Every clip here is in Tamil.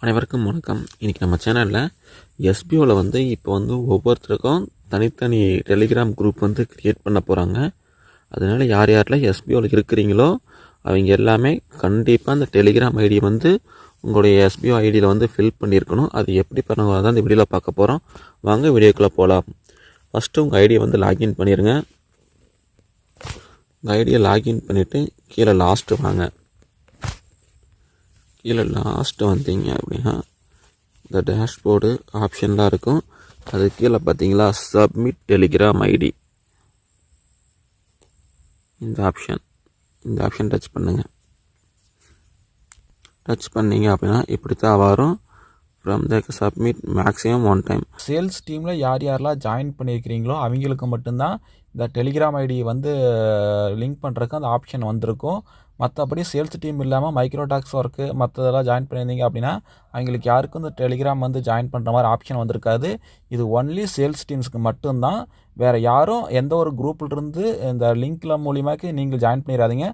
அனைவருக்கும் வணக்கம். இன்றைக்கி நம்ம சேனலில் எஸ்பிஓவில் இப்போ ஒவ்வொருத்தருக்கும் தனித்தனி டெலிகிராம் குரூப் க்ரியேட் பண்ண போகிறாங்க. அதனால் யார் யாரெல்லாம் எஸ்பிஓவில் இருக்கிறீங்களோ அவங்க எல்லாமே கண்டிப்பாக அந்த டெலிகிராம் ஐடி உங்களுடைய எஸ்பிஓ ஐடியில் ஃபில் பண்ணியிருக்கணும். அது எப்படி பண்ணுவாங்க தான் இந்த வீடியோவில் பார்க்க போகிறோம். வாங்க வீடியோக்குள்ளே போகலாம். ஃபஸ்ட்டு உங்கள் ஐடியை லாகின் பண்ணிடுங்க. உங்கள் ஐடியை லாகின் பண்ணிவிட்டு கீழே லாஸ்ட்டு வாங்க. கீழே லாஸ்ட்டு வந்தீங்க அப்படின்னா இந்த டேஷ்போர்டு ஆப்ஷன்லாம் இருக்கும். அது கீழே பார்த்தீங்களா சப்மிட் டெலிகிராம் ஐடி, இந்த ஆப்ஷன் டச் பண்ணுங்கள். டச் பண்ணிங்க அப்படின்னா இப்படி தான் வரும். From the submit maximum 1 time. Sales டீமில் யார் யாரெல்லாம் ஜாயின் பண்ணியிருக்கிறீங்களோ அவங்களுக்கு மட்டும்தான் இந்த டெலிகிராம் ஐடி லிங்க் பண்ணுறதுக்கு அந்த ஆப்ஷன் வந்திருக்கும். மற்றபடி சேல்ஸ் டீம் இல்லாமல் மைக்ரோடாக்ஸ் ஒர்க்கு மற்றதெல்லாம் ஜாயின் பண்ணியிருந்தீங்க அப்படின்னா அவங்களுக்கு யாருக்கும் இந்த டெலிகிராம் ஜாயின் பண்ணுற மாதிரி ஆப்ஷன் வந்திருக்காது. இது ஒன்லி சேல்ஸ் டீம்ஸ்க்கு மட்டும்தான். வேறு யாரும் எந்த ஒரு குரூப்லேருந்து இந்த லிங்க்கில் மூலியமாக்கு நீங்கள் ஜாயின் பண்ணிடாதீங்க.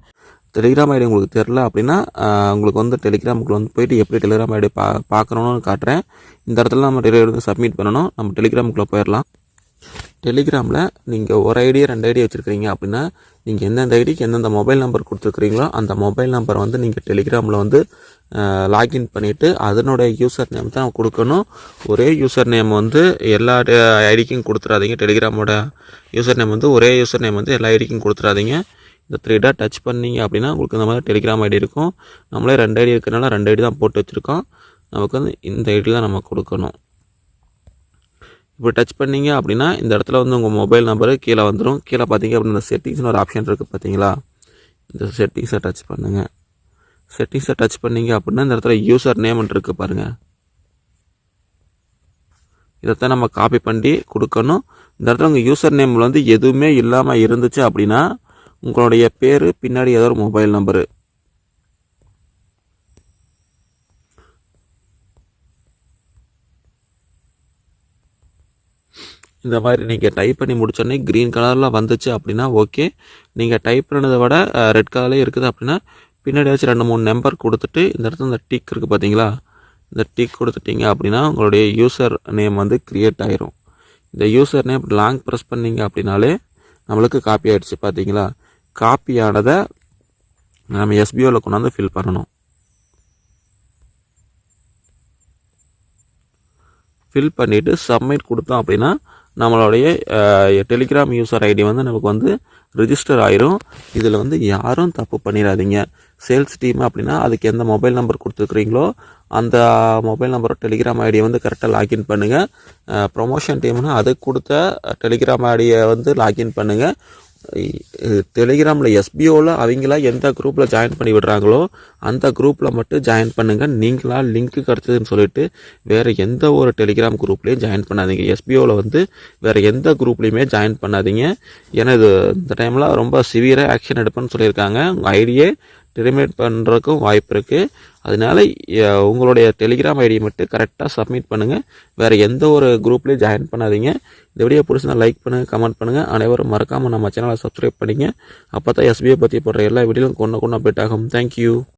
டெலிகிராம் ஐடி உங்களுக்கு தெரில அப்படின்னா உங்களுக்கு டெலிகிராமுக்கு போயிட்டு எப்படி டெலிகிராம் ஐடி பார்க்கணுன்னு காட்டுறேன். இந்த இடத்துல நம்ம டெலிகிராம் சப்மிட் பண்ணணும். நம்ம டெலிகிராமுக்குள்ளே போயிடலாம். டெலிகிராமில் நீங்கள் ஒரு ஐடியா 2 ஐடி வச்சுருக்கிறீங்க அப்படின்னா நீங்கள் எந்தெந்த ஐடிக்கு எந்தெந்த மொபைல் நம்பர் கொடுத்துருக்குறீங்களோ அந்த மொபைல் நம்பரை நீங்கள் டெலிகிராமில் லாகின் பண்ணிவிட்டு அதனுடைய யூசர் நேம் தான் கொடுக்கணும். ஒரே யூசர் நேம் எல்லா ஐடிக்கும் கொடுத்துடாதீங்க. டெலிகிராமோட யூசர் நேம் ஒரே யூசர் நேம் எல்லா ஐடிக்கும் கொடுத்துடாதீங்க. இந்த 3 டாட் டச் பண்ணிங்க அப்படின்னா உங்களுக்கு இந்த மாதிரி டெலிகிராம் ஐடி இருக்கும். நம்மளே 2 ஐடி இருக்கிறனால 2 ஐடி தான் போட்டு வச்சுருக்கோம். நமக்கு இந்த ஐடி தான் நம்ம கொடுக்கணும். இப்போ டச் பண்ணிங்க அப்படின்னா இந்த இடத்துல உங்கள் மொபைல் நம்பரு கீழே வந்துடும். கீழே பார்த்தீங்க அப்படின்னா இந்த செட்டிங்ஸ்னு ஒரு ஆப்ஷன் இருக்குது பார்த்தீங்களா, இந்த செட்டிங்ஸை டச் பண்ணுங்கள். செட்டிங்ஸை டச் பண்ணிங்க அப்படின்னா இந்த இடத்துல யூசர் நேம்னு இருக்குது பாருங்கள். இதைத்தான் நம்ம காப்பி பண்ணி கொடுக்கணும். இந்த இடத்துல உங்கள் யூசர் நேமில் எதுவுமே இல்லாமல் இருந்துச்சு அப்படின்னா உங்களுடைய பேர் பின்னாடி ஏதோ ஒரு மொபைல் நம்பரு, இந்த மாதிரி நீங்கள் டைப் பண்ணி முடிச்சோடனே க்ரீன் கலரில் வந்துச்சு அப்படின்னா ஓகே. நீங்கள் டைப் பண்ணதை விட ரெட் கலர்லேயே இருக்குது அப்படின்னா பின்னாடி வச்சு 2-3 நம்பர் கொடுத்துட்டு இந்த இடத்துல இந்த டிக் இருக்குது பார்த்தீங்களா, இந்த டிக் கொடுத்துட்டிங்க அப்படின்னா உங்களுடைய யூசர் நேம் க்ரியேட் ஆயிரும். இந்த யூசர் நேம் லாங் ப்ரெஸ் பண்ணிங்க அப்படின்னாலே நம்மளுக்கு காப்பி ஆகிடுச்சு பார்த்தீங்களா. காப்பி ஆனதை நம்ம எஸ்பிஓவில் கொண்டாந்து ஃபில் பண்ணணும். ஃபில் பண்ணிவிட்டு சப்மிட் கொடுத்தோம் அப்படின்னா நம்மளுடைய டெலிகிராம் யூசர் ஐடி நமக்கு ரிஜிஸ்டர் ஆயிரும். இதில் யாரும் தப்பு பண்ணிடாதீங்க. சேல்ஸ் டீம் அப்படின்னா அதுக்கு எந்த மொபைல் நம்பர் கொடுத்துருக்குறீங்களோ அந்த மொபைல் நம்பரோட டெலிகிராம் ஐடியை கரெக்டாக லாகின் பண்ணுங்கள். ப்ரொமோஷன் டீம்னா அதுக்கு கொடுத்த டெலிகிராம் ஐடியை லாகின் பண்ணுங்கள். டெலிகிராமில் எஸ்பிஓவில் அவங்களா எந்த குரூப்பில் ஜாயின் பண்ணி விடுறாங்களோ அந்த குரூப்பில் மட்டும் ஜாயின் பண்ணுங்கள். நீங்களா லிங்க்கு கிடச்சதுன்னு சொல்லிட்டு வேறு எந்த ஒரு டெலிகிராம் குரூப்லேயும் ஜாயின் பண்ணாதீங்க. எஸ்பிஓவில் வேறு எந்த குரூப்லேயுமே ஜாயின் பண்ணாதீங்க. ஏன்னா இது இந்த டைமில் ரொம்ப சிவியராக ஆக்ஷன் எடுப்பேன்னு சொல்லியிருக்காங்க. உங்கள் ஐடியை டெர்மினேட் பண்ணுறதுக்கும் வாய்ப்பு இருக்குது. அதனால உங்களுடைய டெலிகிராம் ஐடியை மட்டும் கரெக்டாக சப்மிட் பண்ணுங்கள். வேறு எந்த ஒரு குரூப்லேயும் ஜாயின் பண்ணாதீங்க. இந்த வீடியோ பிடிச்சிருந்தா லைக் பண்ணுங்கள், கமெண்ட் பண்ணுங்கள். அனைவரும் மறக்காமல் நம்ம சேனலை சப்ஸ்கிரைப் பண்ணிங்க. அப்போ தான் எஸ்பிஐ பற்றி போடுற எல்லா வீடியோவும் கொண்டு அப்டேட் ஆகும். தேங்க்யூ.